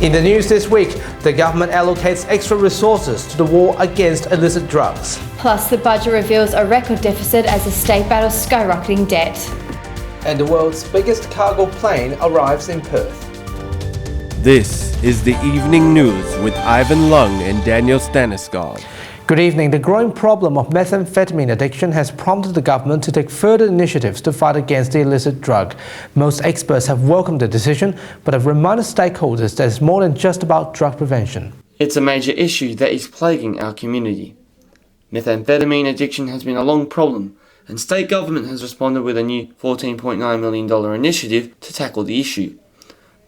In the news this week, the government allocates extra resources to the war against illicit drugs. Plus, the budget reveals a record deficit as the state battles skyrocketing debt. And the world's biggest cargo plane arrives in Perth. This is the Evening News with Ivan Lung and Daniel Stanisgard. Good evening. The growing problem of methamphetamine addiction has prompted the government to take further initiatives to fight against the illicit drug. Most experts have welcomed the decision, but have reminded stakeholders that it's more than just about drug prevention. It's a major issue that is plaguing our community. Methamphetamine addiction has been a long problem, and state government has responded with a new $14.9 million initiative to tackle the issue.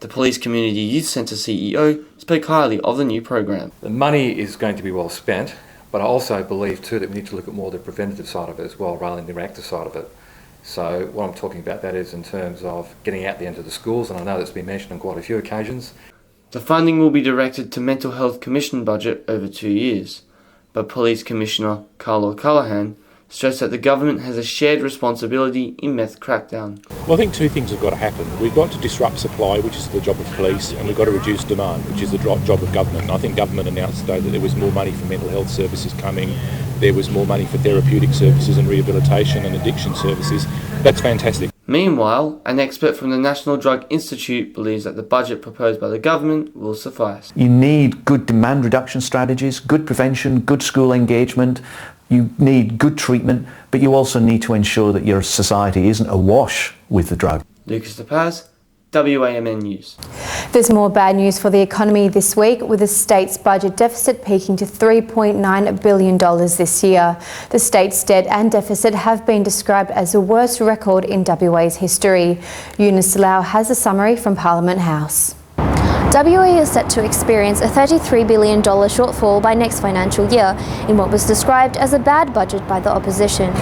The Police Community Youth Centre CEO spoke highly of the new program. The money is going to be well spent, but I also believe too that we need to look at more the preventative side of it as well rather than the reactive side of it. So what I'm talking about that is in terms of getting out there into the schools, and I know that's been mentioned on quite a few occasions. The funding will be directed to Mental Health Commission budget over 2 years, but Police Commissioner Carl O'Callaghan stressed that the government has a shared responsibility in meth crackdown. Well, I think two things have got to happen. We've got to disrupt supply, which is the job of police, and we've got to reduce demand, which is the job of government. And I think government announced today that there was more money for mental health services coming, there was more money for therapeutic services and rehabilitation and addiction services. That's fantastic. Meanwhile, an expert from the National Drug Institute believes that the budget proposed by the government will suffice. You need good demand reduction strategies, good prevention, good school engagement. You need good treatment, but you also need to ensure that your society isn't awash with the drug. Lucas De Paz, WAMN News. There's more bad news for the economy this week, with the state's budget deficit peaking to $3.9 billion this year. The state's debt and deficit have been described as the worst record in WA's history. Eunice Lau has a summary from Parliament House. WA is set to experience a $33 billion shortfall by next financial year in what was described as a bad budget by the opposition.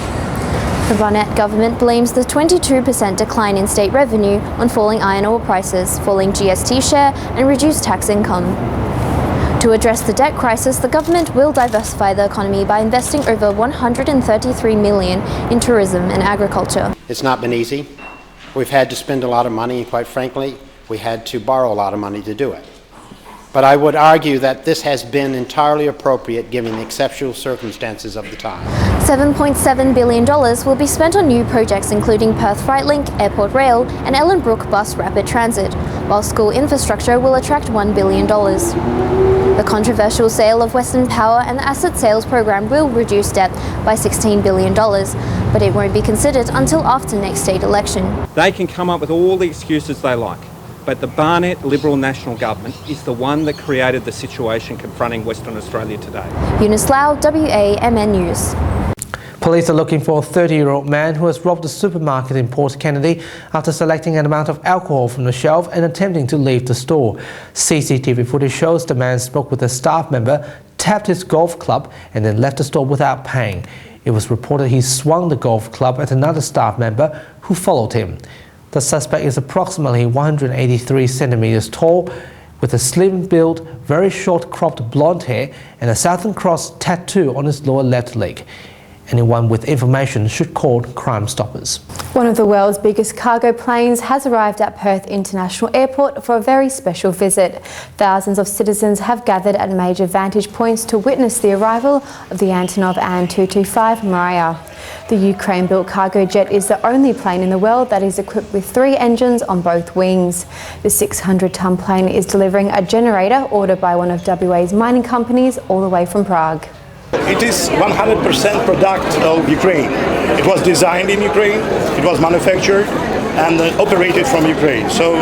The Barnett government blames the 22% decline in state revenue on falling iron ore prices, falling GST share and reduced tax income. To address the debt crisis, the government will diversify the economy by investing over $133 million in tourism and agriculture. It's not been easy. We've had to spend a lot of money, and quite frankly, we had to borrow a lot of money to do it. But I would argue that this has been entirely appropriate given the exceptional circumstances of the time. $7.7 billion will be spent on new projects including Perth Freightlink, Airport Rail and Ellenbrook Bus Rapid Transit, while school infrastructure will attract $1 billion. The controversial sale of Western Power and the asset sales program will reduce debt by $16 billion, but it won't be considered until after next state election. They can come up with all the excuses they like, but the Barnett Liberal National Government is the one that created the situation confronting Western Australia today. Eunice Lau, WAMN News. Police are looking for a 30-year-old man who has robbed a supermarket in Port Kennedy after selecting an amount of alcohol from the shelf and attempting to leave the store. CCTV footage shows the man spoke with a staff member, tapped his golf club and then left the store without paying. It was reported he swung the golf club at another staff member who followed him. The suspect is approximately 183 centimeters tall, with a slim build, very short cropped blonde hair and a Southern Cross tattoo on his lower left leg. Anyone with information should call Crime Stoppers. One of the world's biggest cargo planes has arrived at Perth International Airport for a very special visit. Thousands of citizens have gathered at major vantage points to witness the arrival of the Antonov AN-225 Maria. The Ukraine-built cargo jet is the only plane in the world that is equipped with 3 engines on both wings. The 600-ton plane is delivering a generator ordered by one of WA's mining companies all the way from Prague. It is 100% product of Ukraine. It was designed in Ukraine, it was manufactured and operated from Ukraine. So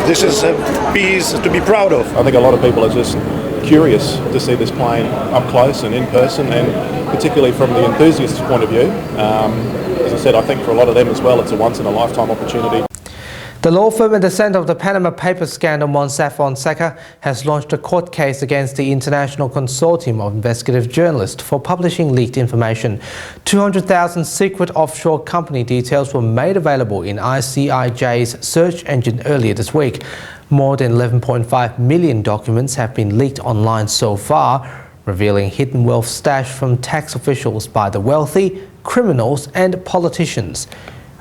this is a piece to be proud of. I think a lot of people are just curious to see this plane up close and in person, and particularly from the enthusiast's point of view. As I said, I think for a lot of them as well, it's a once-in-a-lifetime opportunity. The law firm at the centre of the Panama Papers scandal, Mossack Fonseca, has launched a court case against the International Consortium of Investigative Journalists for publishing leaked information. 200,000 secret offshore company details were made available in ICIJ's search engine earlier this week. More than 11.5 million documents have been leaked online so far, revealing hidden wealth stashed from tax officials by the wealthy, criminals and politicians.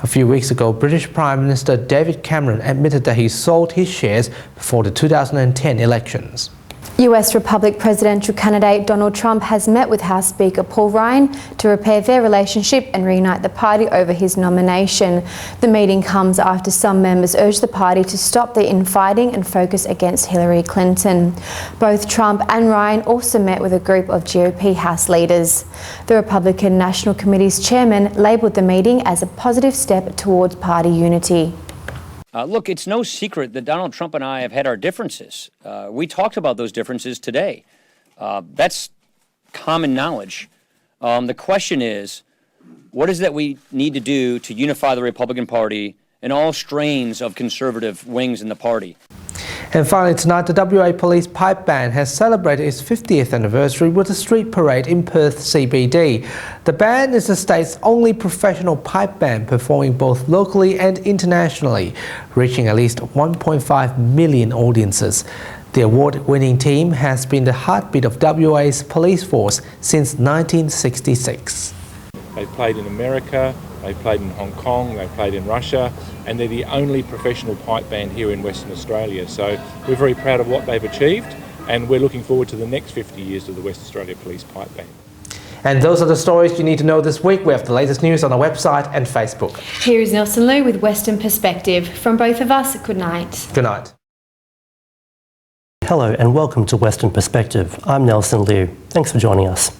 A few weeks ago, British Prime Minister David Cameron admitted that he sold his shares before the 2010 elections. US Republican presidential candidate Donald Trump has met with House Speaker Paul Ryan to repair their relationship and reunite the party over his nomination. The meeting comes after some members urged the party to stop the infighting and focus against Hillary Clinton. Both Trump and Ryan also met with a group of GOP House leaders. The Republican National Committee's chairman labelled the meeting as a positive step towards party unity. Look, it's no secret that Donald Trump and I have had our differences. We talked about those differences today. That's common knowledge. The question is, what is that we need to do to unify the Republican Party and all strains of conservative wings in the party? And finally tonight, the WA Police Pipe Band has celebrated its 50th anniversary with a street parade in Perth CBD. The band is the state's only professional pipe band performing both locally and internationally, reaching at least 1.5 million audiences. The award-winning team has been the heartbeat of WA's police force since 1966. They've played in America, they've played in Hong Kong, they've played in Russia, and they're the only professional pipe band here in Western Australia. So we're very proud of what they've achieved, and we're looking forward to the next 50 years of the West Australia Police Pipe Band. And those are the stories you need to know this week. We have the latest news on our website and Facebook. Here is Nelson Liu with Western Perspective. From both of us, good night. Good night. Hello and welcome to Western Perspective. I'm Nelson Liu. Thanks for joining us.